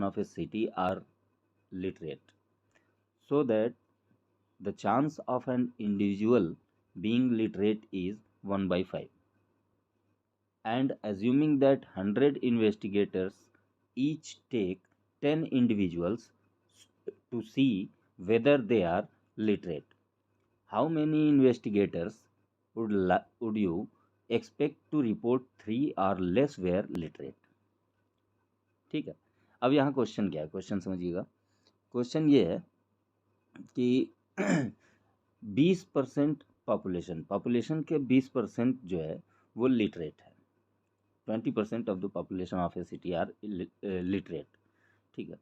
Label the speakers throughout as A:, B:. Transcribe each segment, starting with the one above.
A: of a city are literate, so that the chance of an individual being literate is 1 by 5. And assuming that 100 investigators each take 10 individuals to see whether they are literate, how many investigators would you expect to report 3 or less were literate? ठीक है, अब यहाँ question क्या है, question समझिएगा। Question ये है कि 20% पॉपुलेशन के 20% जो है वो लिटरेट है। 20% of the population of a city are literate. ठीक है,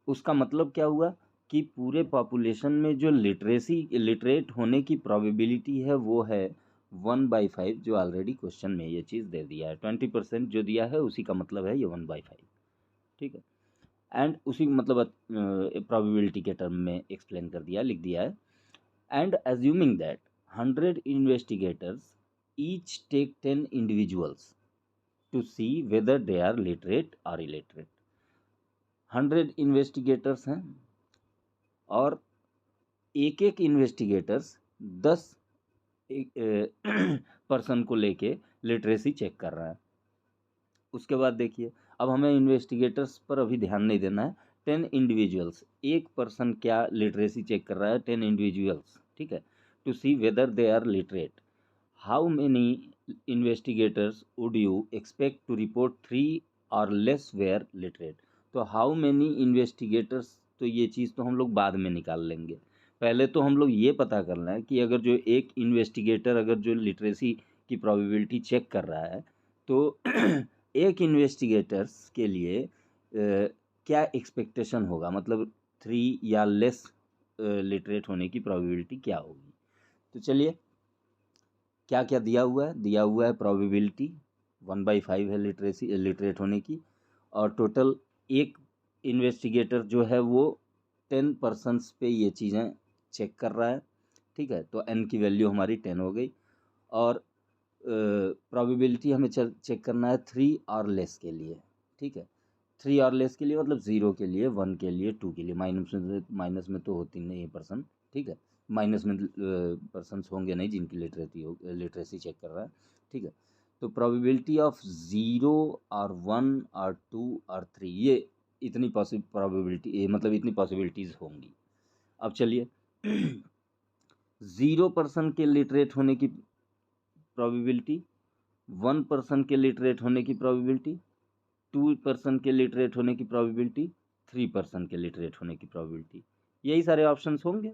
A: उसका मतलब क्या हुआ कि पूरे पॉपुलेशन में जो लिटरेट होने की प्रोबेबिलिटी है वो है 1/5, जो ऑलरेडी क्वेश्चन में ये चीज़ दे दिया है। 20% जो दिया है उसी का मतलब है ये 1/5। ठीक है, एंड उसी मतलब प्रोबेबिलिटी के टर्म में एक्सप्लेन कर दिया, लिख दिया है। And assuming that 100 investigators each take 10 individuals to see whether they are literate or illiterate। 100 investigators हैं और एक एक इन्वेस्टिगेटर्स 10 पर्सन को लेके लिटरेसी चेक कर रहा है। उसके बाद देखिए, अब हमें इन्वेस्टिगेटर्स पर अभी ध्यान नहीं देना है। 10 इंडिविजुअल्स, एक पर्सन क्या लिटरेसी चेक कर रहा है, 10 इंडिविजुअल्स। ठीक है, to see whether they are literate, how many investigators would you expect to report 3 or less were literate? तो हाउ मेनी इन्वेस्टिगेटर्स, तो ये चीज़ तो हम लोग बाद में निकाल लेंगे। पहले तो हम लोग ये पता करना है कि अगर जो एक इन्वेस्टिगेटर अगर जो लिटरेसी की प्रोबेबिलिटी चेक कर रहा है तो एक इन्वेस्टिगेटर्स के लिए क्या एक्सपेक्टेशन होगा, मतलब 3 या लेस लिटरेट होने की प्रोबेबिलिटी क्या होगी। तो चलिए, क्या क्या दिया हुआ है, दिया हुआ है प्रोबेबिलिटी 1/5 है लिटरेट होने की, और टोटल एक इन्वेस्टिगेटर जो है वो 10 पर्सन्स पे ये चीज़ें चेक कर रहा है। ठीक है, तो n की वैल्यू हमारी 10 हो गई, और प्रोबेबिलिटी हमें चेक करना है 3 और लेस के लिए। ठीक है, 3 और लेस के लिए मतलब 0 के लिए, 1 के लिए, 2 के लिए। माइनस में तो होती नहीं है पर्सन। ठीक है, माइनस में पर्सन्स होंगे नहीं जिनकी लिटरेसी चेक कर रहा है। ठीक है, तो प्रोबेबिलिटी ऑफ 0 और 1 और 2 और 3, ये इतनी प्रोबेबिलिटी मतलब इतनी पॉसिबिलिटीज़ होंगी। अब चलिए 0% के लिटरेट होने की प्रोबेबिलिटी, 1% के लिटरेट होने की प्रोबेबिलिटी, 2% के लिटरेट होने की प्रोबेबिलिटी, 3% के लिटरेट होने की प्रोबेबिलिटी, यही सारे ऑप्शंस होंगे।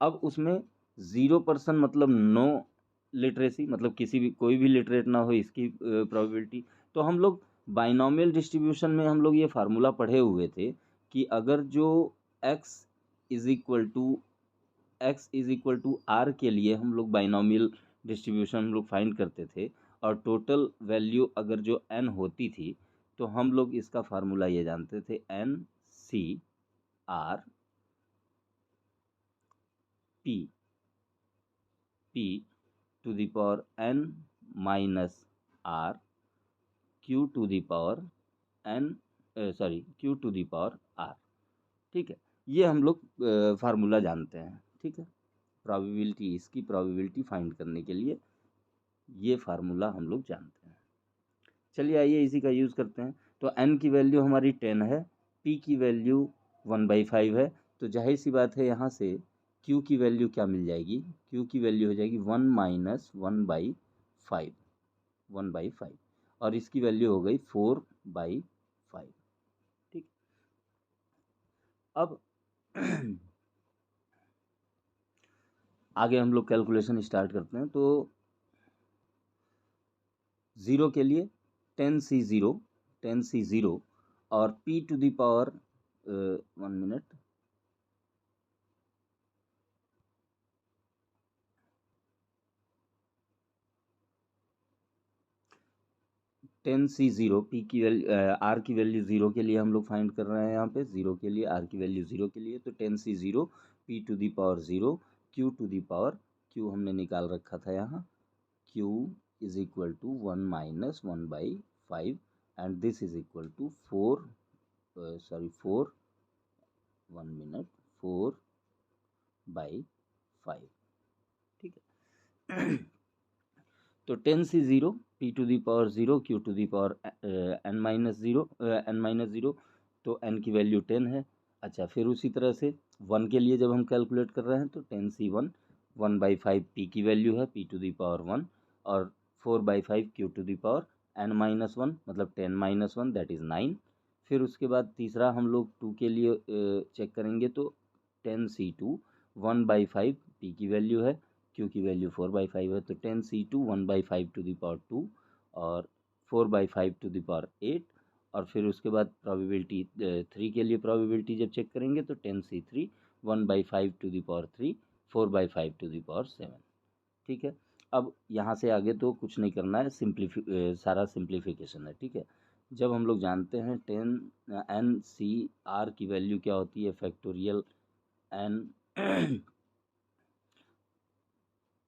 A: अब उसमें 0% मतलब नो लिटरेसी, मतलब किसी भी कोई भी लिटरेट ना हो, इसकी प्रोबेबिलिटी। तो हम लोग बाइनोमियल डिस्ट्रीब्यूशन में हम लोग ये फार्मूला पढ़े हुए थे कि अगर जो x is equal to r के लिए हम लोग बाइनोमियल डिस्ट्रीब्यूशन हम लोग फाइंड करते थे, और टोटल वैल्यू अगर जो n होती थी तो हम लोग इसका फार्मूला ये जानते थे, n c r p to the power n minus r q to the power q to the power r। ठीक है, ये हम लोग फार्मूला जानते हैं। ठीक है, प्रोबेबिलिटी, इसकी प्रोबेबिलिटी फाइंड करने के लिए ये फार्मूला हम लोग जानते हैं। चलिए आइए इसी का यूज़ करते हैं। तो n की वैल्यू हमारी 10 है, p की वैल्यू 1/5 है, तो जाहिर सी बात है यहाँ से q की वैल्यू क्या मिल जाएगी, q की वैल्यू हो जाएगी 1 - 1/5, और इसकी वैल्यू हो गई 4/5। ठीक, अब आगे हम लोग कैलकुलेशन स्टार्ट करते हैं। तो 0 के लिए 10c0 और p to the power 1 minute 10c0 p की वैल्यू r की वैल्यू 0 के लिए हम लोग फाइंड कर रहे हैं। यहाँ पे 0 के लिए r की वैल्यू 0 के लिए, तो 10c0 p to the power 0 q to the power, q हमने निकाल रखा था यहाँ, q is equal to 1 - 1/5 and this is equal to 4 4 1 minute 4/5, ठीक है। तो 10c0 p to the power 0 q to the power n-0, तो n की वैल्यू 10 है। अच्छा, फिर उसी तरह से 1 के लिए जब हम कैलकुलेट कर रहे हैं तो 10c1 1/5 p की वैल्यू है p टू दी पावर 1, और 4/5 q to the power n-1, मतलब 10-1 दैट इज़ 9। फिर उसके बाद तीसरा हम लोग 2 के लिए चेक करेंगे तो 10c2 1/5 p की वैल्यू है, q की वैल्यू 4/5 है, तो 10c2 1/5 टू दी पावर 2 और 4/5 टू दी पावर 8। और फिर उसके बाद प्रोबेबिलिटी 3 के लिए प्रोबेबिलिटी जब चेक करेंगे तो 10c3 1/5 to the power 3 4/5 to the power 7, ठीक है। अब यहाँ से आगे तो कुछ नहीं करना है, सारा सिंप्लीफिकेशन है, ठीक है। जब हम लोग जानते हैं 10 n/r की वैल्यू क्या होती है, factorial n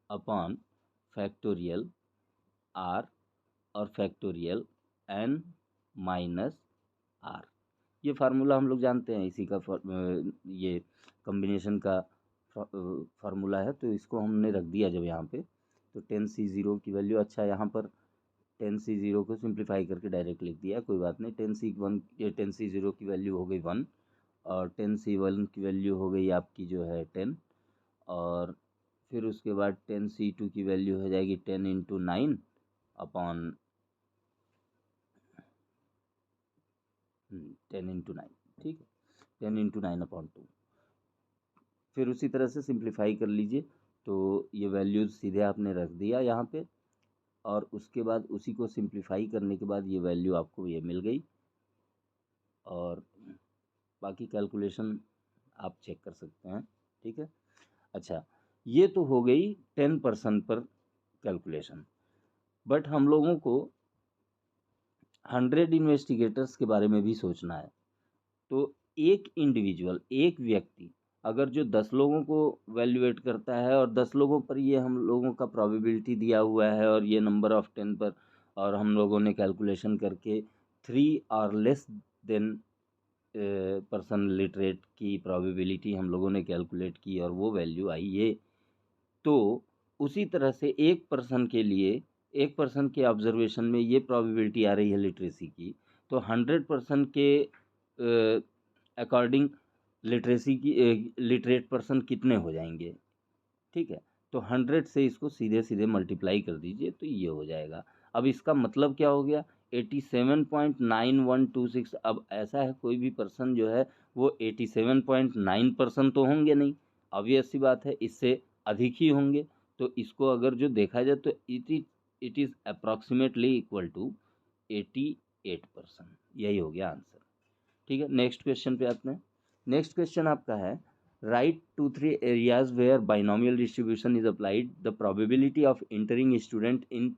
A: upon factorial r और फैक्टोरियल n-r। ये फार्मूला हम लोग जानते हैं, इसी का ये कॉम्बिनेशन का फार्मूला है, तो इसको हमने रख दिया जब यहाँ पे, तो 10c0 की वैल्यू, अच्छा यहाँ पर 10c0 को सिंप्लीफाई करके डायरेक्ट लिख दिया, कोई बात नहीं। 10c0 की वैल्यू हो गई 1 और 10c1 की वैल्यू हो गई आपकी जो है 10, और फिर उसके बाद 10c2 की वैल्यू हो जाएगी 10 × 9 अपॉन 10 × 9, ठीक है, 10 × 9 अपॉन 2। फिर उसी तरह से सिंप्लीफाई कर लीजिए, तो ये वैल्यूज सीधे आपने रख दिया यहाँ पे, और उसके बाद उसी को सिंप्लीफाई करने के बाद ये वैल्यू आपको ये मिल गई, और बाकी कैलकुलेशन आप चेक कर सकते हैं, ठीक है। अच्छा, ये तो हो गई 10% पर कैलकुलेशन, बट हम लोगों को 100 इन्वेस्टिगेटर्स के बारे में भी सोचना है। तो एक इंडिविजुअल, एक व्यक्ति अगर जो 10 लोगों को वैल्यूएट करता है, और 10 लोगों पर ये हम लोगों का प्रोबेबिलिटी दिया हुआ है, और ये नंबर ऑफ 10 पर, और हम लोगों ने कैलकुलेशन करके 3 और लेस देन पर्सन लिटरेट की प्रोबेबिलिटी हम लोगों ने कैलकुलेट की, और वो वैल्यू आई ये। तो उसी तरह से एक पर्सन के लिए, एक पर्सन के ऑब्जर्वेशन में ये प्रोबेबिलिटी आ रही है लिटरेसी की, तो 100% के अकॉर्डिंग लिटरेसी की लिटरेट पर्सन कितने हो जाएंगे, ठीक है। तो 100 से इसको सीधे सीधे मल्टीप्लाई कर दीजिए तो ये हो जाएगा। अब इसका मतलब क्या हो गया, 87.9126। अब ऐसा है, कोई भी पर्सन जो है वो 87.9% तो होंगे नहीं, ऑब्वियस सी बात है, इससे अधिक ही होंगे। तो इसको अगर जो देखा जाए तो it is approximately equal to 88%, यही हो गया आंसर, ठीक है। नेक्स्ट क्वेश्चन पे आते हैं। नेक्स्ट क्वेश्चन आपका है, write 2-3 areas where binomial distribution is applied. The probability of entering student in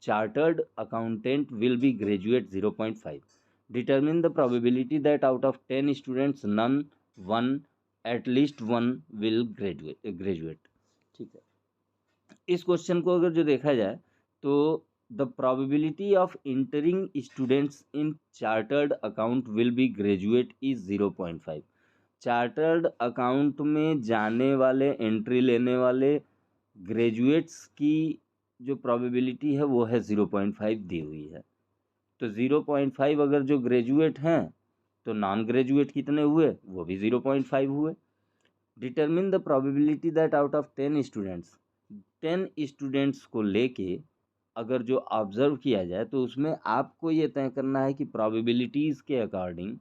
A: chartered accountant will be graduate 0.5. Determine the probability that out of 10 students none one at least one will graduate, ठीक है। इस question को अगर जो देखा जाए तो the probability of entering students in chartered account will be graduate is 0.5। Chartered account में जाने वाले, एंट्री लेने वाले ग्रेजुएट्स की जो प्रोबेबिलिटी है वो है 0.5 दी हुई है। तो 0.5 अगर जो ग्रेजुएट हैं तो नॉन ग्रेजुएट कितने हुए, वो भी 0.5 हुए। Determine the probability that out of 10 students, 10 students को लेके अगर जो ऑब्जर्व किया जाए तो उसमें आपको ये तय करना है कि प्रोबेबिलिटीज़ के अकॉर्डिंग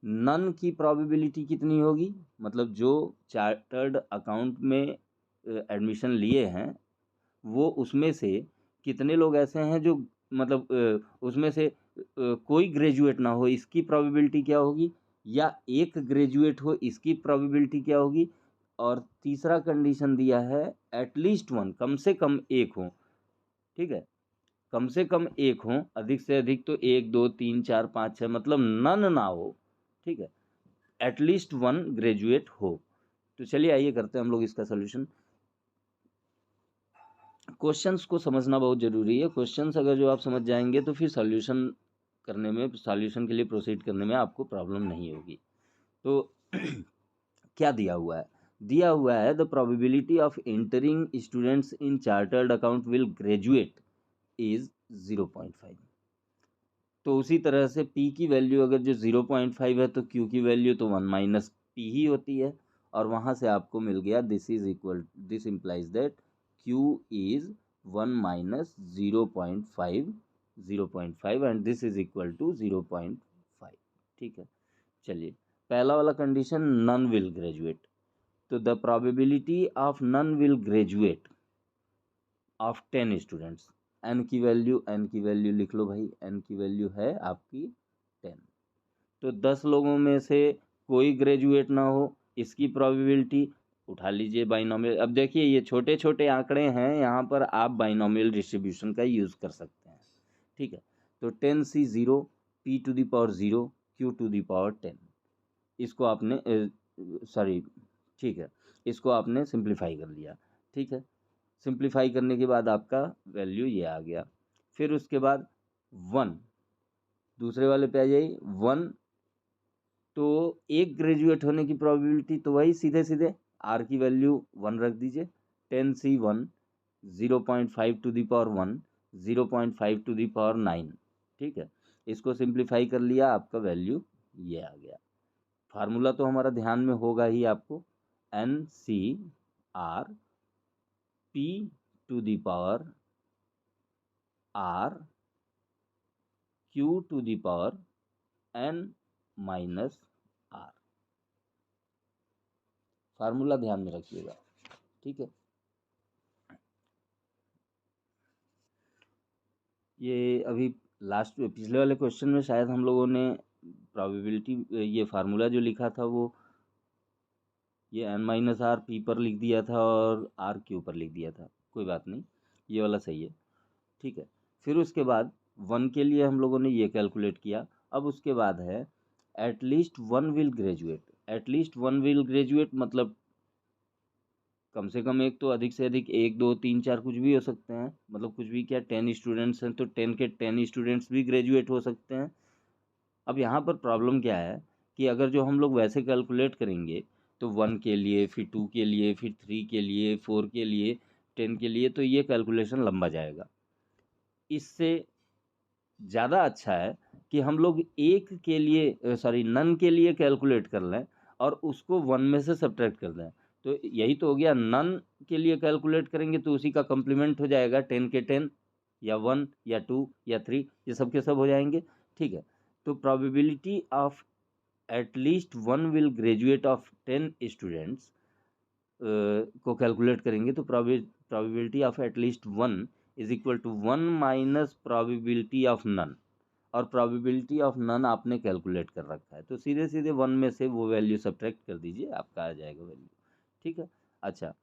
A: नन की प्रोबेबिलिटी कितनी होगी, मतलब जो चार्टर्ड अकाउंट में एडमिशन लिए हैं वो उसमें से कितने लोग ऐसे हैं जो, मतलब उसमें से कोई ग्रेजुएट ना हो, इसकी प्रोबेबिलिटी क्या होगी, या एक ग्रेजुएट हो इसकी प्रोबेबिलिटी क्या होगी। और तीसरा कंडीशन दिया है एटलीस्ट वन, कम से कम एक हो, ठीक है, कम से कम एक हो, अधिक से अधिक तो 1 2 3 4 5 6, मतलब नन ना हो, ठीक है, एटलीस्ट वन ग्रेजुएट हो। तो चलिए आइए करते हैं हम लोग इसका सोल्यूशन। क्वेश्चंस को समझना बहुत ज़रूरी है, क्वेश्चंस अगर जो आप समझ जाएंगे तो फिर सॉल्यूशन करने में, सॉल्यूशन के लिए प्रोसीड करने में आपको प्रॉब्लम नहीं होगी। तो क्या दिया हुआ है? दिया हुआ है the probability of entering students in chartered account will graduate is 0.5। तो उसी तरह से P की वैल्यू अगर जो 0.5 है तो Q की वैल्यू तो 1 माइनस P ही होती है, और वहाँ से आपको मिल गया this implies that Q is 1 minus 0.5 and this is equal to 0.5। ठीक है, चलिए पहला वाला कंडीशन नन विल ग्रेजुएट, तो the probability of none will graduate of 10 students, n की वैल्यू लिख लो भाई, n की वैल्यू है आपकी 10। तो 10 लोगों में से कोई ग्रेजुएट ना हो, इसकी प्रोबेबिलिटी उठा लीजिए बाइनोमियल। अब देखिए ये छोटे छोटे आंकड़े हैं, यहाँ पर आप बाइनोमियल डिस्ट्रीब्यूशन का यूज़ कर सकते हैं। ठीक है, तो 10C 0, P to the power 0, Q to the power 10, इसको आपने सॉरी ठीक है, इसको आपने सिंप्लीफाई कर लिया। ठीक है, सिंप्लीफाई करने के बाद आपका वैल्यू ये आ गया। फिर उसके बाद 1, दूसरे वाले पे आ जाइए 1, तो एक ग्रेजुएट होने की प्रोबेबिलिटी तो वही सीधे सीधे आर की वैल्यू 1 रख दीजिए, 10C1 0.5 to the power 1, 0.5 to the power 9। ठीक है, इसको सिंप्लीफाई कर लिया, आपका वैल्यू ये आ गया। फार्मूला तो हमारा ध्यान में होगा ही आपको, NCR P to the power R Q to the power N minus R। Formula ध्यान में रखिएगा। ठीक है, ये अभी लास्ट पिछले वाले क्वेश्चन में शायद हम लोगों ने प्रोबेबिलिटी ये फार्मूला जो लिखा था वो ये N माइनस आर पी पर लिख दिया था और R Q पर लिख दिया था, कोई बात नहीं, ये वाला सही है। ठीक है, फिर उसके बाद 1 के लिए हम लोगों ने ये कैलकुलेट किया। अब उसके बाद है at least 1 will graduate. At least 1 will graduate मतलब कम से कम एक, तो अधिक से अधिक 1 2 3 4 कुछ भी हो सकते हैं, मतलब कुछ भी क्या, 10 स्टूडेंट्स हैं तो 10 के 10 स्टूडेंट्स भी ग्रेजुएट हो सकते हैं। अब यहाँ पर प्रॉब्लम क्या है कि अगर जो हम लोग वैसे कैलकुलेट करेंगे तो 1 के लिए, फिर 2 के लिए, फिर 3 के लिए, 4 के लिए, 10 के लिए, तो ये कैलकुलेशन लंबा जाएगा। इससे ज़्यादा अच्छा है कि हम लोग एक के लिए नन के लिए कैलकुलेट कर लें और उसको 1 में से सब्ट्रैक्ट कर दें। तो यही तो हो गया, नन के लिए कैलकुलेट करेंगे तो उसी का कम्प्लीमेंट हो जाएगा, 10 के 10 या 1 या 2 या 3, ये सब के सब हो जाएंगे। ठीक है, तो probability of at least 1 will graduate of 10 students को कैलकुलेट करेंगे तो probability of at least 1 is equal to 1 minus probability of none, और प्रोबेबिलिटी ऑफ नन आपने कैलकुलेट कर रखा है, तो सीधे सीधे 1 में से वो वैल्यू सब्ट्रैक्ट कर दीजिए, आपका आ जाएगा वैल्यू। ठीक है, अच्छा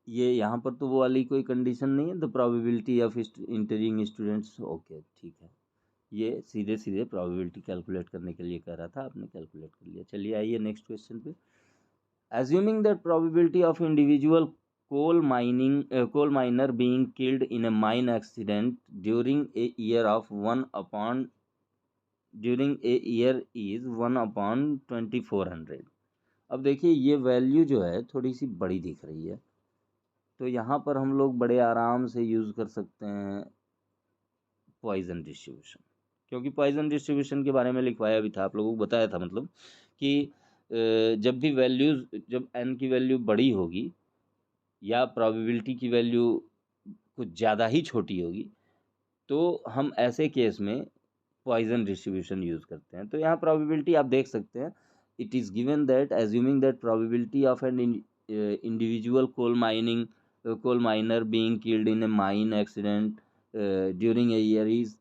A: ये यहाँ पर तो वो वाली कोई कंडीशन नहीं है, the probability of entering students, okay ठीक है, ये सीधे सीधे प्रोबेबिलिटी कैलकुलेट करने के लिए कह रहा था, आपने कैलकुलेट कर लिया। चलिए आइए नेक्स्ट क्वेश्चन पे। Assuming that probability of individual coal miner being killed in a mine accident during a year is 1/2400। अब देखिए ये वैल्यू जो है थोड़ी सी बड़ी दिख रही है, तो यहाँ पर हम लोग बड़े आराम से यूज़ कर सकते हैं पॉइजन डिस्ट्रीब्यूशन, क्योंकि पॉइजन डिस्ट्रीब्यूशन के बारे में लिखवाया भी था, आप लोगों को बताया था, मतलब कि जब भी वैल्यूज, जब n की वैल्यू बड़ी होगी या प्रोबेबिलिटी की वैल्यू कुछ ज़्यादा ही छोटी होगी, तो हम ऐसे केस में पॉइजन डिस्ट्रीब्यूशन यूज़ करते हैं। तो यहाँ प्रोबेबिलिटी आप देख सकते हैं, it is given that assuming that probability of an individual coal miner being killed in a mine accident during a year is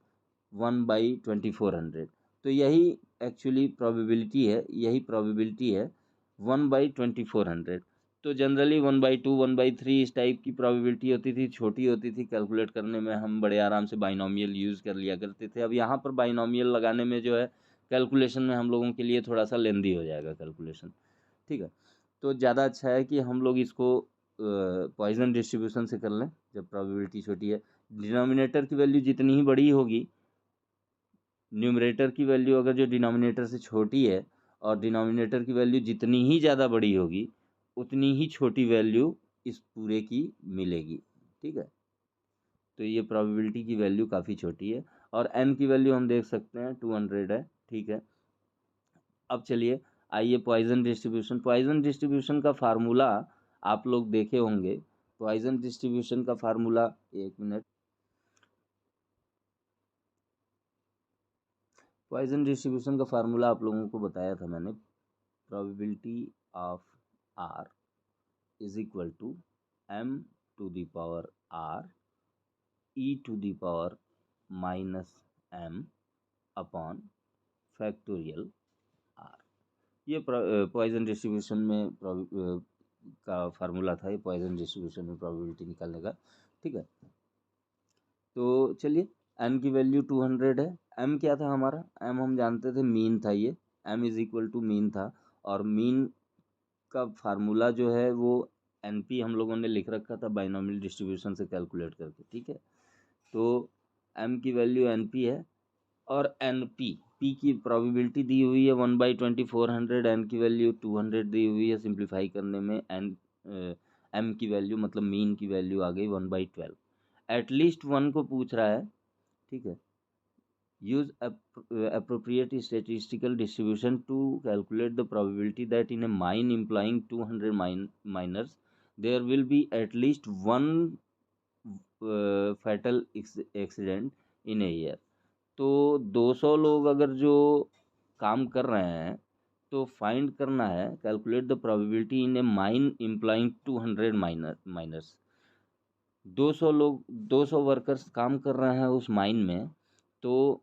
A: 1/2400। तो यही एक्चुअली प्रोबेबिलिटी है, यही प्रोबेबिलिटी है 1/2400। तो जनरली 1/2 1/3 इस टाइप की प्रोबेबिलिटी होती थी, छोटी होती थी, कैलकुलेट करने में हम बड़े आराम से बाइनोमियल यूज़ कर लिया करते थे। अब यहाँ पर बाइनोमियल लगाने में जो है कैलकुलेशन में हम लोगों के लिए थोड़ा सा लेंदी हो जाएगा कैलकुलेशन। ठीक है, तो ज़्यादा अच्छा है कि हम लोग इसको पॉइजन डिस्ट्रीब्यूशन से कर लें जब प्रोबेबिलिटी छोटी है। डिनोमिनेटर की वैल्यू जितनी ही बड़ी होगी न्यूमरेटर की वैल्यू अगर जो डिनोमिनेटर से छोटी है और डिनोमिनेटर की वैल्यू जितनी ही ज़्यादा बड़ी होगी उतनी ही छोटी वैल्यू इस पूरे की मिलेगी। ठीक है, तो ये प्रोबेबिलिटी की वैल्यू काफ़ी छोटी है और n की वैल्यू हम देख सकते हैं 200 है। ठीक है, अब चलिए आइए पॉइजन डिस्ट्रीब्यूशन। पॉइजन डिस्ट्रीब्यूशन का फार्मूला आप लोग देखे होंगे। पॉइजन डिस्ट्रीब्यूशन का फार्मूला, एक मिनट, पॉइजन डिस्ट्रीब्यूशन का फार्मूला आप लोगों को बताया था मैंने। Probability of r is equal to m to the power r e to the power minus m upon factorial r। ये पॉइजन डिस्ट्रीब्यूशन में का फार्मूला था, ये पॉइजन डिस्ट्रीब्यूशन में प्रोबेबिलिटी निकालने का। ठीक है, तो चलिए n की वैल्यू 200 है। m क्या था हमारा? m हम जानते थे मीन था, ये m is equal to mean था और मीन का फार्मूला जो है वो np हम लोगों ने लिख रखा था बाइनोमियल डिस्ट्रीब्यूशन से कैलकुलेट करके। ठीक है, तो m की वैल्यू np है और np p की प्रोबेबिलिटी दी हुई है 1/2400, n की वैल्यू 200 दी हुई है। सिंप्लीफाई करने में m की वैल्यू मतलब मीन की वैल्यू आ गई 1/12। एटलीस्ट 1 को पूछ रहा है। ठीक है, use appropriate statistical distribution to calculate the probability that in a mine employing 200 miners there will be at least one fatal accident in a year। तो 200 लोग अगर जो काम कर रहे हैं तो फाइंड करना है, calculate the probability in a mine employing 200 miners. 200 लोग, 200 वर्कर्स काम कर रहे हैं उस माइन में। तो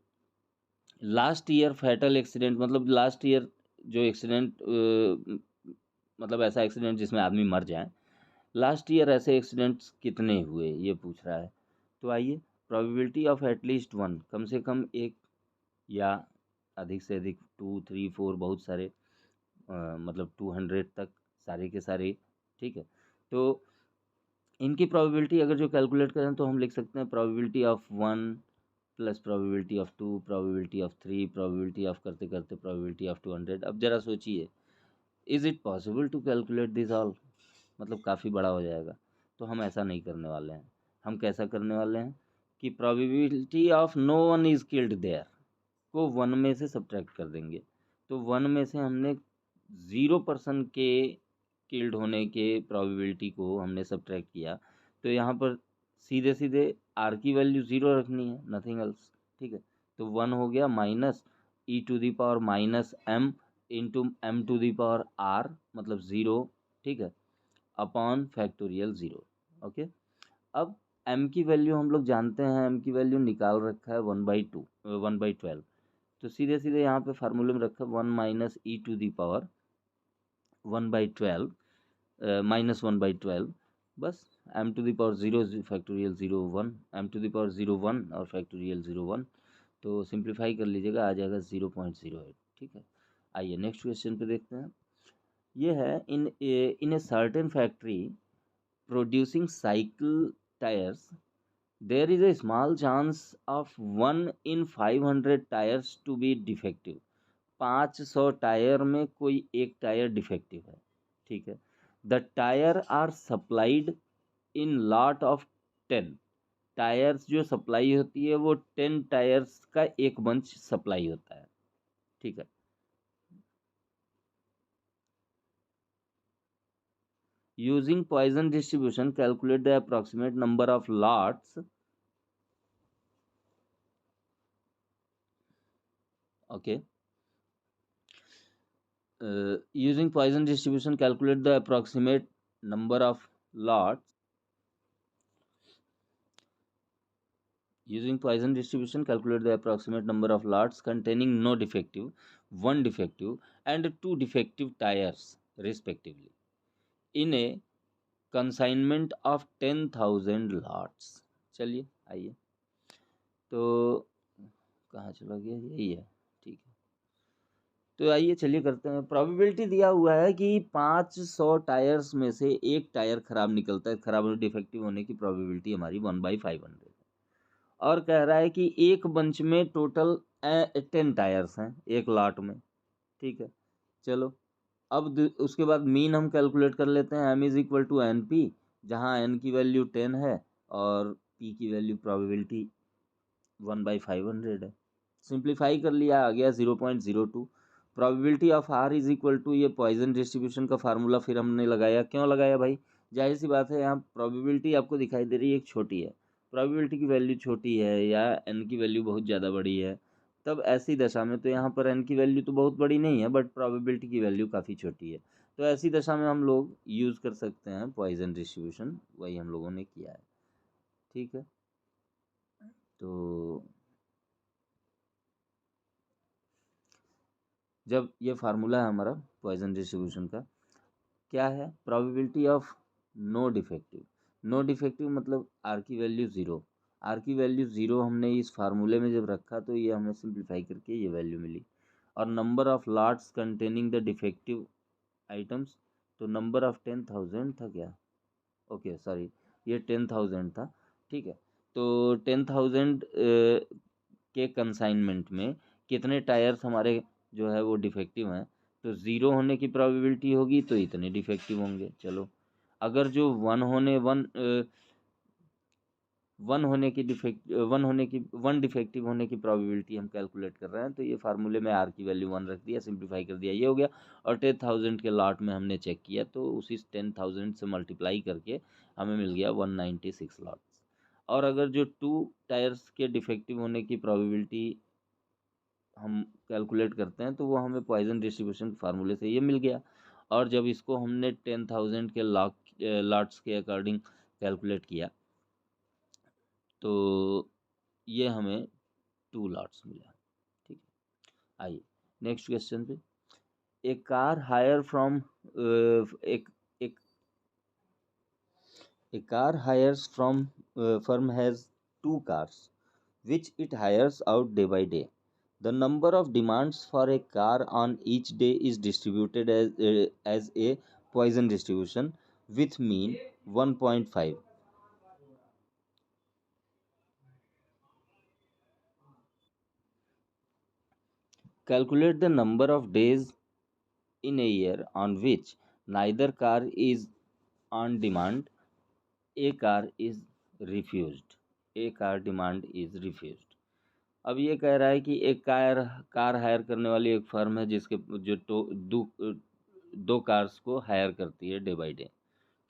A: लास्ट ईयर फैटल एक्सीडेंट मतलब लास्ट ईयर जो एक्सीडेंट मतलब ऐसा एक्सीडेंट जिसमें आदमी मर जाए, लास्ट ईयर ऐसे एक्सीडेंट्स कितने हुए ये पूछ रहा है। तो आइए, प्रोबेबिलिटी ऑफ एटलीस्ट वन, कम से कम एक या अधिक से अधिक 2, 3, 4, बहुत सारे मतलब 200 तक सारे के सारे। ठीक है, तो इनकी प्रोबेबिलिटी अगर जो कैलकुलेट करें तो हम लिख सकते हैं probability of 1 plus probability of 2 probability of 3 probability of करते करते प्रोबेबिलिटी ऑफ 200। अब जरा सोचिए, is it possible to calculate this all? मतलब काफ़ी बड़ा हो जाएगा। तो हम ऐसा नहीं करने वाले हैं। हम कैसा करने वाले हैं कि probability of no one is killed there को 1 में से सब्ट्रैक्ट कर देंगे। तो 1 में से हमने 0% के किल्ड होने के प्रोबेबिलिटी को हमने सब्ट्रैक्ट किया। तो यहाँ पर सीधे सीधे आर की वैल्यू 0 रखनी है, नथिंग एल्स। ठीक है, तो 1 हो गया minus e to the power minus m into m to the power r मतलब 0। ठीक है, अपॉन फैक्टोरियल 0। ओके, अब m की वैल्यू हम लोग जानते हैं, m की वैल्यू निकाल रखा है 1/12। तो सीधे सीधे यहाँ पे फार्मूले में रखा 1 minus e to the power 1/12 minus 1/12। बस m to the power 0 factorial 0 1, m to the power 0 1 और फैक्टोरियल 0 1। तो सिंप्लीफाई कर लीजिएगा, आ जाएगा 0.08। ठीक है, आइए नेक्स्ट क्वेश्चन पे देखते हैं। ये है in a certain factory producing cycle tyres there is a small chance of 1 in 500 tyres to be defective. 500 tyre में कोई एक टायर डिफेक्टिव है। ठीक है, the tyres are supplied in lot of 10। Tyres जो सप्लाई होती है वो 10 टायर्स का एक बंच सप्लाई होता है। ठीक है, using Poisson distribution calculate the approximate number of lots. Okay, using Poisson distribution calculate the approximate number of lots। Using Poisson distribution calculate the approximate number of lots containing no defective, one defective and two defective tires respectively in a consignment of 10,000 lots। चलिए आइए, तो कहाँ चला गया, यही है। ठीक है, तो आइए चलिए करते हैं। प्रोबेबिलिटी दिया हुआ है कि 500 टायर्स में से एक टायर खराब निकलता है, खराब डिफेक्टिव होने की प्रोबेबिलिटी हमारी 1/500 है। और कह रहा है कि एक बंच में टोटल 10 टायर्स हैं एक लॉट में, ठीक है। चलो अब उसके बाद मीन हम कैलकुलेट कर लेते हैं। m is equal to n p, जहाँ n की वैल्यू 10 है और p की वैल्यू प्रोबेबिलिटी 1/500 है। सिंप्लीफाई कर लिया, आ गया 0.02। Probability of r is equal to, ये पॉइजन डिस्ट्रीब्यूशन का फार्मूला फिर हमने लगाया। क्यों लगाया भाई? जाहिर सी बात है, यहाँ प्रोबेबिलिटी आपको दिखाई दे रही है एक छोटी है, प्रोबेबिलिटी की वैल्यू छोटी है या n की वैल्यू बहुत ज़्यादा बड़ी है, तब ऐसी दशा में तो यहाँ पर n की वैल्यू तो बहुत बड़ी नहीं है बट प्रोबेबिलिटी की वैल्यू काफ़ी छोटी है, तो ऐसी दशा में हम लोग यूज़ कर सकते हैं पॉइजन डिस्ट्रीब्यूशन। वही हम लोगों ने किया है, ठीक है। तो जब ये फार्मूला है हमारा पॉइजन डिस्ट्रीब्यूशन का, क्या है? Probability of no defective. No defective मतलब आर की वैल्यू ज़ीरो। आर की वैल्यू ज़ीरो हमने इस फार्मूले में जब रखा तो ये हमें सिंप्लीफाई करके ये वैल्यू मिली। और number of lots containing the defective items, तो नंबर ऑफ 10,000 था क्या? ओके सॉरी, ये 10,000 था, ठीक है। तो 10,000 के कंसाइनमेंट में कितने टायर्स हमारे जो है वो डिफेक्टिव हैं, तो ज़ीरो होने की प्रोबेबिलिटी होगी तो इतने डिफेक्टिव होंगे। चलो अगर जो वन डिफेक्टिव होने की प्रोबेबिलिटी हम कैलकुलेट कर रहे हैं, तो ये फार्मूले में आर की वैल्यू 1 रख दिया, सिंप्लीफाई कर दिया, ये हो गया। और 10,000 के लॉट में हमने चेक किया तो उसी 10,000 से मल्टीप्लाई करके हमें मिल गया 196 लॉट्स। और अगर जो 2 टायर्स के डिफेक्टिव होने की प्रोबेबिलिटी हम कैलकुलेट करते हैं तो वो हमें पॉइजन डिस्ट्रीब्यूशन फार्मूले से ये मिल गया। और जब इसको हमने 10,000 के लॉट्स के अकॉर्डिंग कैलकुलेट किया तो ये हमें 2 लॉट्स मिला, ठीक है। आइए नेक्स्ट क्वेश्चन पे। ए कार हायर फ्रॉम एक एक A car hires from firm has 2 cars which it hires out day by day. The number of demands for a car on each day is distributed as a Poisson distribution with mean 1.5. Calculate the number of days in a year on which neither car is on demand, a car is refused. A car demand is refused. अब ये कह रहा है कि एक car hire करने वाली एक फर्म है जिसके जो दो कार्स को हायर करती है डे बाय डे,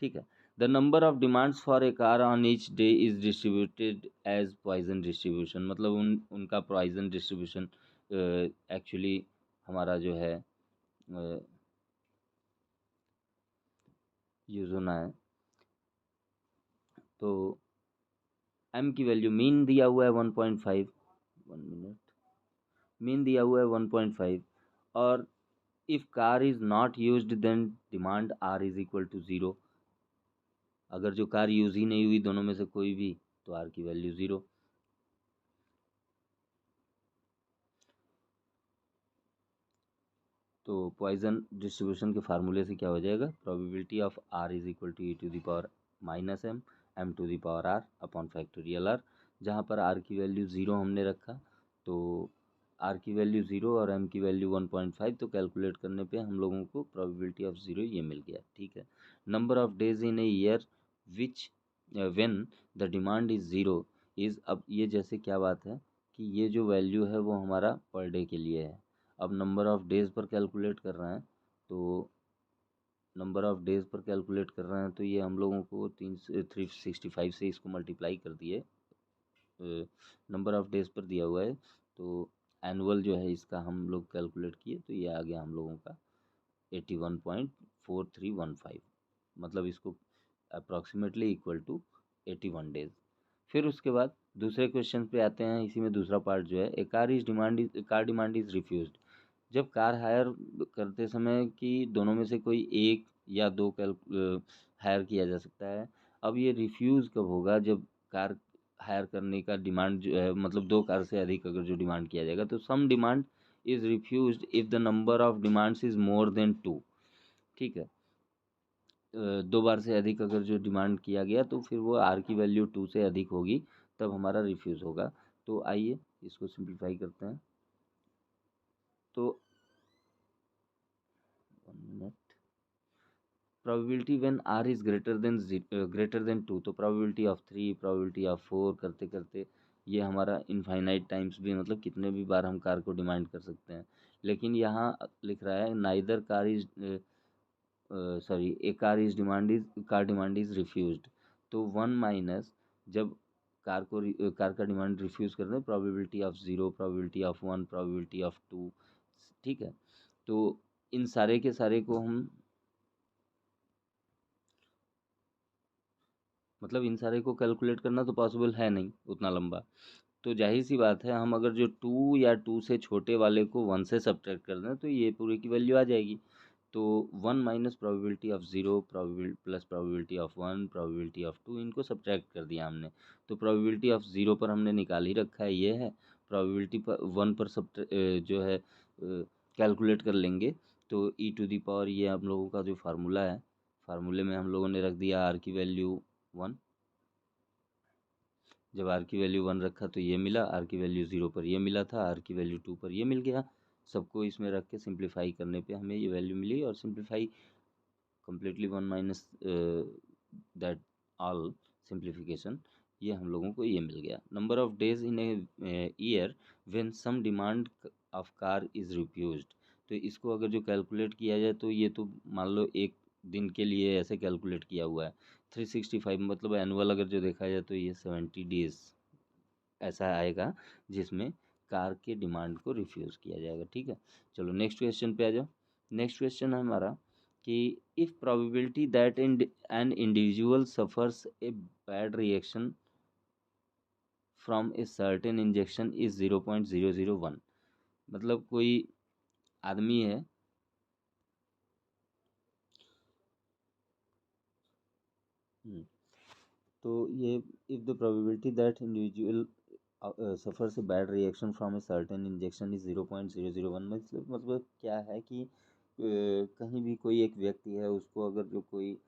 A: ठीक है। The number of demands for a car on each day is distributed as Poisson distribution, मतलब उनका पॉइजन डिस्ट्रीब्यूशन एक्चुअली हमारा जो है यूज होना है। तो एम की वैल्यू मीन दिया हुआ है 1.5, 1 मिनट, मीन दिया हुआ है 1.5। और if car is not used then demand r is equal to 0। अगर जो कार यूज ही नहीं हुई दोनों में से कोई भी, तो आर की वैल्यू 0। तो पॉइजन डिस्ट्रीब्यूशन के फार्मूले से क्या हो जाएगा? Probability of r is equal to e⁻⁻m m⁻r upon factorial r, जहाँ पर आर की वैल्यू 0 हमने रखा, तो आर की वैल्यू 0 और एम की वैल्यू 1.5, तो कैलकुलेट करने पे हम लोगों को प्रोबेबिलिटी ऑफ 0 ये मिल गया, ठीक है। Number of days in a year which when the demand is 0 is, अब ये जैसे क्या बात है कि ये जो वैल्यू है वो हमारा पर डे के लिए है। अब नंबर ऑफ़ डेज़ पर कैलकुलेट कर रहे हैं, तो नंबर ऑफ़ डेज़ पर कैलकुलेट कर रहे हैं तो ये हम लोगों को 365 से इसको मल्टीप्लाई कर दिए, नंबर ऑफ़ डेज़ पर दिया हुआ है, तो एनुअल जो है इसका हम लोग कैलकुलेट किए तो ये आ गया हम लोगों का 81.4315, मतलब इसको अप्रॉक्सीमेटली इक्वल टू 81 डेज। फिर उसके बाद दूसरे क्वेश्चन पे आते हैं। इसी में दूसरा पार्ट जो है, ए कार डिमांड इज़ रिफ्यूज्ड। जब कार हायर करते समय कि दोनों में से कोई एक या दो हायर किया जा सकता है। अब ये रिफ्यूज़ कब होगा? जब कार हायर करने का डिमांड जो है, मतलब 2 कार से अधिक अगर जो डिमांड किया जाएगा, तो some demand is refused if the number of demands is more than 2, ठीक है। 2 बार से अधिक अगर जो डिमांड किया गया तो फिर वो आर की वैल्यू 2 से अधिक होगी तब हमारा रिफ्यूज़ होगा। तो आइए इसको सिंप्लीफाई करते हैं। तो 1 minute, probability when r is greater than 2, तो प्रोबेबिलिटी ऑफ 3, प्रोबेबिलिटी ऑफ 4 करते करते ये हमारा इनफाइनाइट टाइम्स भी, मतलब कितने भी बार हम कार को डिमांड कर सकते हैं। लेकिन यहाँ लिख रहा है neither car is sorry A car demand is refused. तो 1 माइनस, जब कार का डिमांड रिफ्यूज़ करते हैं, probability of 0, probability of 1, probability of 2, ठीक है। तो इन सारे के सारे को हम, मतलब इन सारे को कैलकुलेट करना तो पॉसिबल है नहीं उतना लंबा। तो जाहिर सी बात है, हम अगर जो 2 या 2 से छोटे वाले को 1 से सब्ट्रैक्ट कर दें तो ये पूरे की वैल्यू आ जाएगी। तो 1 minus probability of 0 plus probability of 1 probability of 2, इनको सब्ट्रैक्ट कर दिया हमने। तो प्रोबेबिलिटी ऑफ 0 पर हमने निकाल ही रखा है, ये है। प्रोबेबिलिटी पर 1 पर जो है कैलकुलेट कर लेंगे। तो ई टू दी पावर, ये हम लोगों का जो फार्मूला है, फार्मूले में हम लोगों ने रख दिया आर की वैल्यू 1। जब आर की वैल्यू 1 रखा तो ये मिला, आर की वैल्यू 0 पर ये मिला था, आर की वैल्यू 2 पर ये मिल गया। सबको इसमें रख के सिंप्लीफाई करने पे हमें ये वैल्यू मिली, और simplify completely 1 minus that all simplification, ये हम लोगों को ये मिल गया। Number of days in a year when some demand of car is refused. तो इसको अगर जो कैलकुलेट किया जाए तो ये तो मान लो एक दिन के लिए ऐसे कैलकुलेट किया हुआ है। 365 मतलब एनुअल अगर जो देखा जाए तो ये 70 डेज ऐसा आएगा जिसमें कार के डिमांड को रिफ्यूज़ किया जाएगा, ठीक है। चलो नेक्स्ट क्वेश्चन पे आ जाओ। नेक्स्ट क्वेश्चन है हमारा कि if probability that an individual suffers a bad reaction from a certain injection is 0.001। मतलब कोई आदमी है, तो ये if the probability that individual suffers a bad reaction from a certain injection is 0.001, मतलब क्या है कि कहीं भी कोई एक व्यक्ति है, उसको अगर जो कोई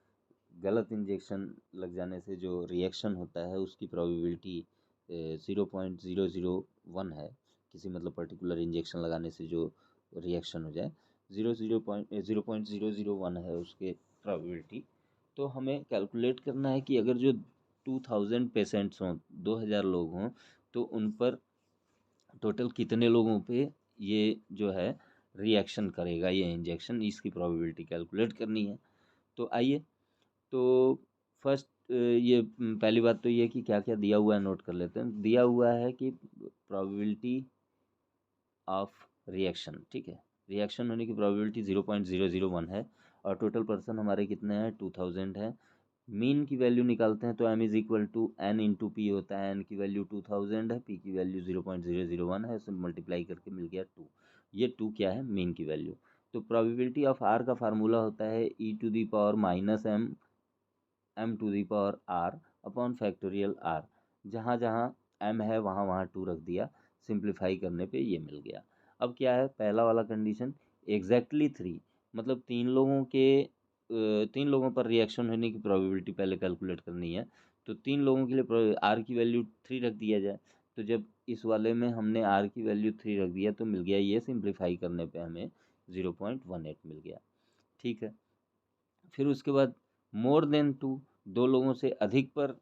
A: गलत इंजेक्शन लग जाने से जो रिएक्शन होता है उसकी प्रोबेबिलिटी 0.001 है। किसी मतलब पर्टिकुलर इंजेक्शन लगाने से जो रिएक्शन हो जाए, 0.001 है उसके प्रोबेबिलिटी। तो हमें कैलकुलेट करना है कि अगर जो 2000 पेशेंट्स हों, 2000 लोग हों, तो उन पर टोटल कितने लोगों पे ये जो है रिएक्शन करेगा ये इंजेक्शन, इसकी प्रोबेबिलिटी कैलकुलेट करनी है। तो आइए, तो फर्स्ट ये पहली बात तो ये कि क्या क्या दिया हुआ है नोट कर लेते हैं। दिया हुआ है कि प्रोबेबिलिटी ऑफ रिएक्शन, ठीक है, रिएक्शन होने की प्रोबेबिलिटी 0.001 है, और टोटल पर्सन हमारे कितने हैं, 2000 है। मीन की वैल्यू निकालते हैं तो m is equal to n into p होता है। n की वैल्यू 2000 है, p की वैल्यू 0.001 है, उसे मल्टीप्लाई करके मिल गया 2। ये 2 क्या है, मीन की वैल्यू। तो प्रोबेबिलिटी ऑफ r का फार्मूला होता है e to the power minus m to the power r upon factorial r। जहाँ जहाँ m है वहाँ वहाँ 2 रख दिया, सिंप्लीफाई करने पे ये मिल गया। अब क्या है, पहला वाला कंडीशन एग्जैक्टली 3, मतलब 3 लोगों पर रिएक्शन होने की प्रोबेबिलिटी पहले कैलकुलेट करनी है। तो 3 लोगों के लिए आर की वैल्यू 3 रख दिया जाए। तो जब इस वाले में हमने आर की वैल्यू 3 रख दिया तो मिल गया, ये सिंप्लीफाई करने पे हमें 0.18 मिल गया, ठीक है। फिर उसके बाद मोर देन 2, 2 लोगों से अधिक पर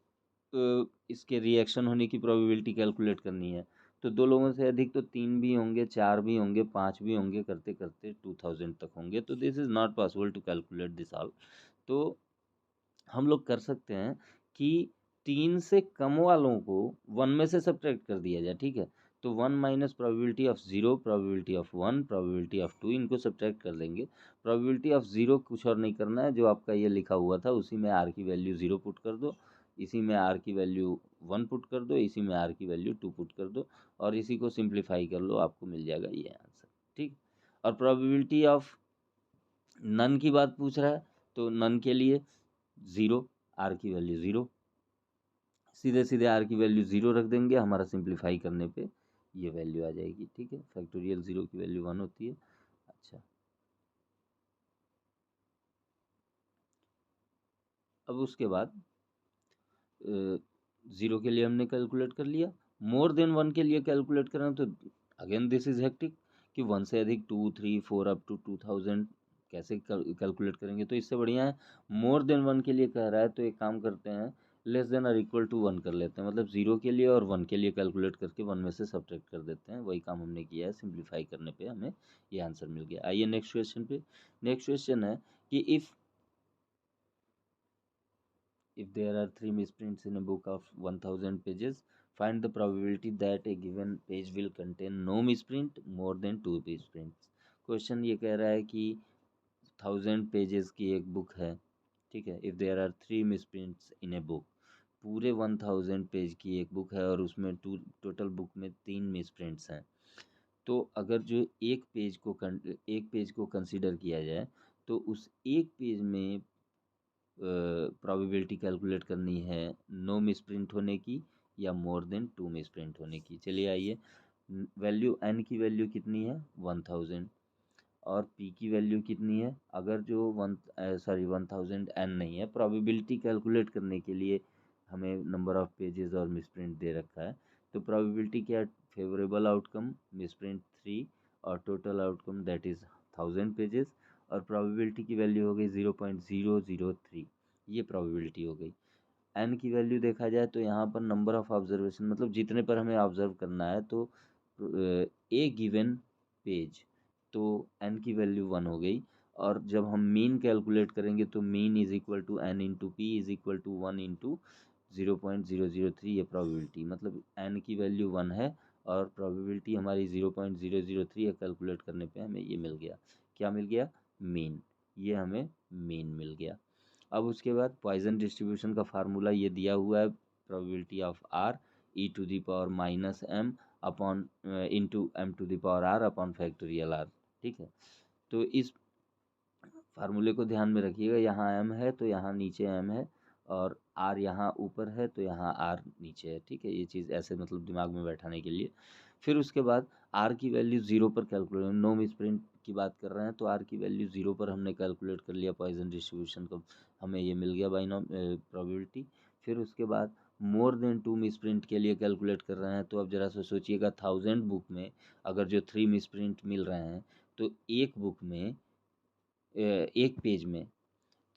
A: इसके रिएक्शन होने की प्रोबेबिलिटी कैलकुलेट करनी है। तो 2 लोगों से अधिक तो 3 भी होंगे, 4 भी होंगे, 5 भी होंगे, करते करते 2000 तक होंगे। तो this is not possible to calculate this all. तो हम लोग कर सकते हैं कि 3 से कम वालों को 1 में से सब्ट्रैक्ट कर दिया जाए, ठीक है। तो 1 minus probability of 0, probability of 1, probability of 2, इनको सब्ट्रैक्ट कर देंगे। प्रोबेबिलिटी ऑफ 0 कुछ और नहीं करना है, जो आपका ये लिखा हुआ था उसी में आर की वैल्यू 0 पुट कर दो, इसी में आर की वैल्यू 1 पुट कर दो, इसी में आर की वैल्यू 2 पुट कर दो, और इसी को सिंप्लीफाई कर लो, आपको मिल जाएगा ये आंसर, ठीक। और प्रोबेबिलिटी ऑफ नन की बात पूछ रहा है, तो नन के लिए 0, आर की वैल्यू 0, सीधे सीधे आर की वैल्यू 0 रख देंगे, हमारा सिंप्लीफाई करने पे ये वैल्यू आ जाएगी, ठीक है। फैक्टोरियल 0 की वैल्यू 1 होती है। अच्छा, अब उसके बाद 0 के लिए हमने कैलकुलेट कर लिया, मोर देन 1 के लिए कैलकुलेट करें तो अगेन दिस इज हेक्टिक कि 1 से अधिक 2 3 4 अप टू 2000 कैसे कैलकुलेट करेंगे। तो इससे बढ़िया है मोर देन 1 के लिए कह रहा है तो एक काम करते हैं, लेस देन और इक्वल टू 1 कर लेते हैं, मतलब 0 के लिए और 1 के लिए कैलकुलेट करके 1 में से सब्ट्रैक्ट कर देते हैं। वही काम हमने किया है, सिंप्लीफाई करने पे हमें ये आंसर मिल गया। आइए नेक्स्ट क्वेश्चन पे। नेक्स्ट क्वेश्चन है कि if there are 3 misprints in a book of 1000 pages, find the probability that a given page will contain no misprint more than 2 misprints। Question ये कह रहा है कि 1000 पेजेस की एक बुक है, ठीक है। If there are 3 misprints in a book, पूरे 1000 पेज की एक बुक है और उसमें टोटल बुक में 3 मिसप्रिंट्स हैं। तो अगर जो एक पेज को कंसीडर किया जाए तो उस एक पेज में प्रोबेबिलिटी कैलकुलेट करनी है नो मिसप्रिंट होने की या मोर देन 2 मिसप्रिंट होने की। चलिए आइए, वैल्यू एन की वैल्यू कितनी है 1000 और पी की वैल्यू कितनी है, अगर जो 1000 एन नहीं है, प्रोबेबिलिटी कैलकुलेट करने के लिए हमें नंबर ऑफ पेजेस और मिसप्रिंट दे रखा है। तो प्रोबेबिलिटी क्या, फेवरेबल आउटकम मिसप्रिंट 3 और total outcome that is 1000 pages, और प्रोबेबिलिटी की वैल्यू हो गई 0.003। ये प्रोबेबिलिटी हो गई। एन की वैल्यू देखा जाए तो यहाँ पर नंबर ऑफ ऑब्जर्वेशन, मतलब जितने पर हमें ऑब्जर्व करना है, तो ए गिवन पेज, तो एन की वैल्यू 1 हो गई। और जब हम मीन कैलकुलेट करेंगे तो mean is equal to n into p is equal to 1 into 0.003। ये प्रोबेबिलिटी, मतलब एन की वैल्यू 1 है और प्रोबेबिलिटी हमारी 0.003 है। कैलकुलेट करने पे हमें ये मिल गया, क्या मिल गया, मीन। ये हमें मीन मिल गया। अब उसके बाद पॉइजन डिस्ट्रीब्यूशन का फार्मूला ये दिया हुआ है, probability of r e to the power minus m upon into m to the power r upon factorial r, ठीक है। तो इस फार्मूले को ध्यान में रखिएगा, यहाँ एम है तो यहाँ नीचे एम है, और आर यहाँ ऊपर है तो यहाँ आर नीचे है, ठीक है। ये चीज़ ऐसे मतलब दिमाग में बैठाने के लिए। फिर उसके बाद आर की वैल्यू 0 पर कैलकुलेट, नो मिसप्रिंट की बात कर रहे हैं तो आर की वैल्यू 0 पर हमने कैलकुलेट कर लिया पॉइजन डिस्ट्रीब्यूशन को, हमें ये मिल गया बाई नो प्रोबेबिलिटी। फिर उसके बाद मोर देन 2 मिसप्रिंट के लिए कैलकुलेट कर रहे हैं, तो अब जरा सा सोचिएगा 1000 बुक में अगर जो 3 मिसप्रिंट मिल रहे हैं तो एक बुक में एक पेज में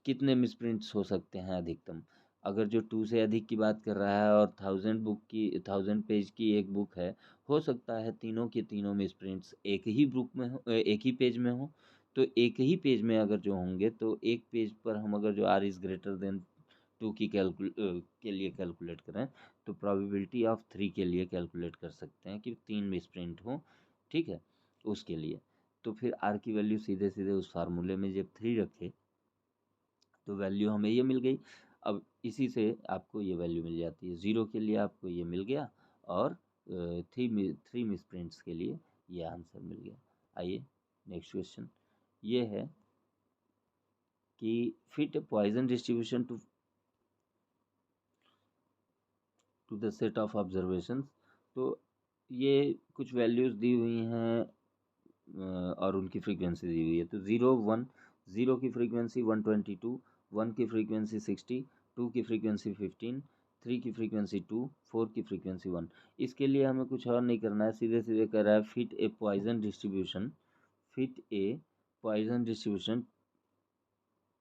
A: कितने मिसप्रिंट्स हो सकते हैं अधिकतम। अगर जो 2 से अधिक की बात कर रहा है और 1000 पेज की एक बुक है, हो सकता है तीनों के तीनों मिसप्रिंट्स एक ही बुक में हो, एक ही पेज में हो। तो एक ही पेज में अगर जो होंगे तो एक पेज पर हम अगर जो आर इज़ ग्रेटर देन 2 की के लिए कैलकुलेट करें तो प्रोबेबिलिटी ऑफ 3 के लिए कैलकुलेट कर सकते हैं कि 3 मिसप्रिंट हो, ठीक है, उसके लिए। तो फिर आर की वैल्यू सीधे सीधे उस फार्मूले में जब 3 रखे तो वैल्यू हमें ये मिल गई। अब इसी से आपको ये वैल्यू मिल जाती है, 0 के लिए आपको ये मिल गया और थ्री मिसप्रिंट्स के लिए ये आंसर मिल गया। आइए नेक्स्ट क्वेश्चन ये है कि fit Poisson distribution to the set of observations. तो ये कुछ वैल्यूज़ दी हुई हैं और उनकी फ्रीक्वेंसी दी हुई है। तो 0 की फ्रीक्वेंसी 122, 1 की फ्रीक्वेंसी 60, 2 की फ्रीक्वेंसी 15, 3 की फ्रीक्वेंसी 2, 4 की फ्रीक्वेंसी 1। इसके लिए हमें कुछ और नहीं करना है, सीधे सीधे कर रहा है fit a Poisson distribution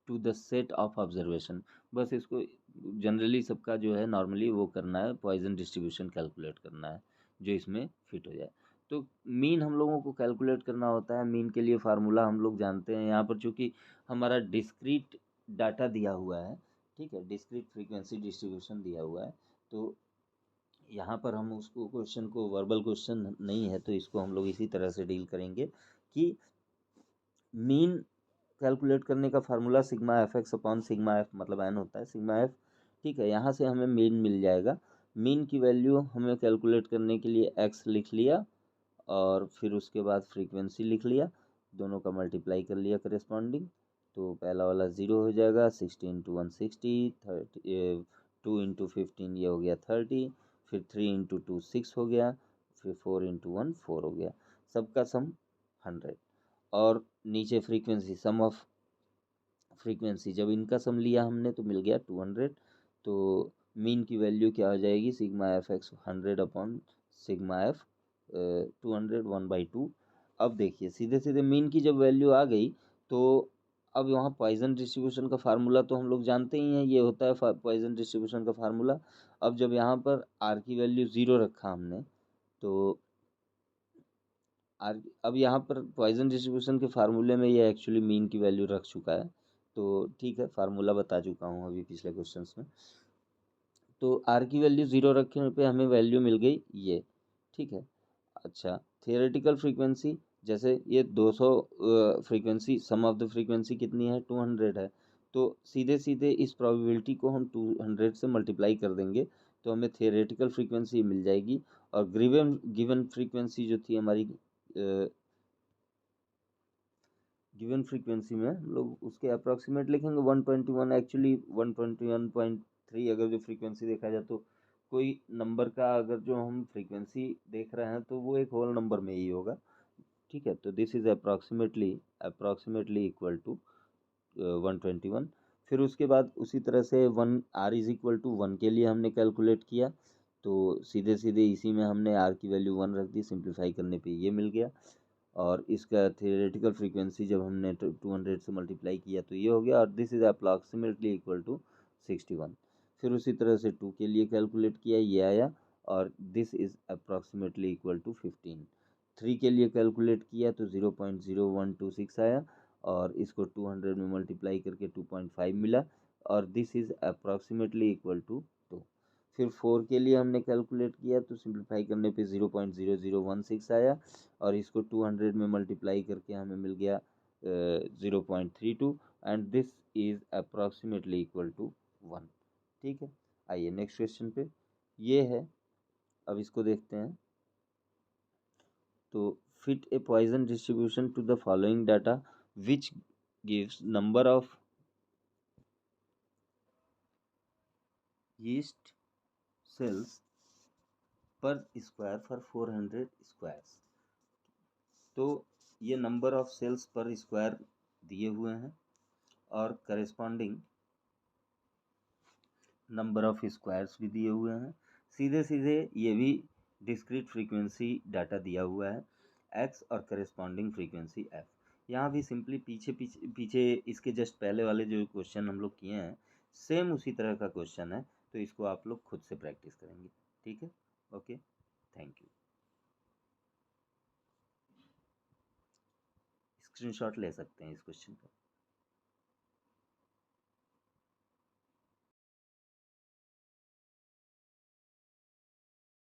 A: to the set of observation. बस इसको जनरली सबका जो है नॉर्मली वो करना है, पॉइजन डिस्ट्रीब्यूशन कैलकुलेट करना है जो इसमें फिट हो जाए। तो मीन हम लोगों को कैलकुलेट करना होता है, मीन के लिए फार्मूला हम लोग जानते हैं। यहाँ पर चूंकि हमारा डिस्क्रीट डाटा दिया हुआ है, ठीक है, डिस्क्रीट फ्रीक्वेंसी डिस्ट्रीब्यूशन दिया हुआ है, तो यहाँ पर हम उसको क्वेश्चन को वर्बल क्वेश्चन नहीं है तो इसको हम लोग इसी तरह से डील करेंगे कि मीन कैलकुलेट करने का formula sigma F x upon sigma F, मतलब एन होता है सिग्मा एफ, ठीक है। यहाँ से हमें मीन मिल जाएगा। मीन की वैल्यू हमें कैलकुलेट करने के लिए एक्स लिख लिया और फिर उसके बाद फ्रीक्वेंसी लिख लिया, दोनों का मल्टीप्लाई कर लिया करेस्पॉन्डिंग। तो पहला वाला 0 हो जाएगा, 60 इंटू 160, 30 2 इंटू 15 ये हो गया 30, फिर 3 इंटू 2 6 हो गया, फिर 4 इंटू 1 4 हो गया, सबका सम 100। और नीचे फ्रीक्वेंसी, सम ऑफ फ्रीक्वेंसी, जब इनका सम लिया हमने तो मिल गया 200। तो मीन की वैल्यू क्या हो जाएगी, sigma F x 100 upon sigma F 200 1/2। अब देखिए सीधे सीधे मीन की जब वैल्यू आ गई तो अब यहाँ पॉइजन डिस्ट्रीब्यूशन का फार्मूला तो हम लोग जानते ही हैं, ये होता है पॉइजन डिस्ट्रीब्यूशन का फार्मूला। अब जब यहाँ पर आर की वैल्यू 0 रखा हमने तो आर, अब यहाँ पर पॉइजन डिस्ट्रीब्यूशन के फार्मूले में ये एक्चुअली मीन की वैल्यू रख चुका है, तो ठीक है फार्मूला बता चुका हूँ अभी पिछले क्वेश्चंस में। तो आर की वैल्यू 0 रखने पे हमें वैल्यू मिल गई ये, ठीक है। अच्छा, थियोरेटिकल फ्रीक्वेंसी, जैसे ये 200 frequency, sum of the frequency कितनी है 200 है, तो सीधे सीधे इस प्रोबेबिलिटी को हम 200 से मल्टीप्लाई कर देंगे तो हमें थियोरेटिकल फ्रीक्वेंसी मिल जाएगी। और गिवन गिवन फ्रीक्वेंसी जो थी हमारी, गिवन फ्रीक्वेंसी में हम लोग उसके अप्रॉक्सीमेट लिखेंगे 121, एक्चुअली 121.3 अगर जो फ्रीक्वेंसी देखा जाए तो कोई नंबर का अगर जो हम फ्रीक्वेंसी देख रहे हैं तो वो एक होल नंबर में ही होगा, ठीक है। तो this is approximately equal to 121। फिर उसके बाद उसी तरह से one r is equal to 1 के लिए हमने कैलकुलेट किया, तो सीधे सीधे इसी में हमने आर की वैल्यू 1 रख दी, सिंप्लीफाई करने पे ये मिल गया। और इसका थियोरेटिकल फ्रीक्वेंसी जब हमने 200 से मल्टीप्लाई किया तो ये हो गया, और this is approximately equal to 61। फिर उसी तरह से 2 के लिए कैलकुलेट किया, ये आया, और this is approximately equal to 15। 3 के लिए कैलकुलेट किया तो 0.0126 आया, और इसको 200 में मल्टीप्लाई करके 2.5 मिला, और this is approximately equal to 2। फिर 4 के लिए हमने कैलकुलेट किया तो सिंप्लीफाई करने पे 0.0016 आया, और इसको 200 में मल्टीप्लाई करके हमें मिल गया 0.32, and this is approximately equal to 1, ठीक है। आइए नेक्स्ट क्वेश्चन पे, ये है, अब इसको देखते हैं। तो fit a Poisson distribution to the following data which gives number of yeast cells पर स्क्वायर फॉर 400 स्क्वायर्स। तो ये नंबर ऑफ सेल्स पर स्क्वायर दिए हुए हैं और करेस्पॉन्डिंग नंबर ऑफ स्क्वायर्स भी दिए हुए हैं। सीधे सीधे ये भी डिस्क्रीट फ्रीक्वेंसी डाटा दिया हुआ है x और करेस्पॉन्डिंग फ्रीक्वेंसी f। यहाँ भी सिंपली पीछे पीछे पीछे इसके जस्ट पहले वाले जो क्वेश्चन हम लोग किए हैं सेम उसी तरह का क्वेश्चन है, तो इसको आप लोग खुद से प्रैक्टिस करेंगे, ठीक है। Okay, thank you. स्क्रीनशॉट ले सकते हैं इस क्वेश्चन का।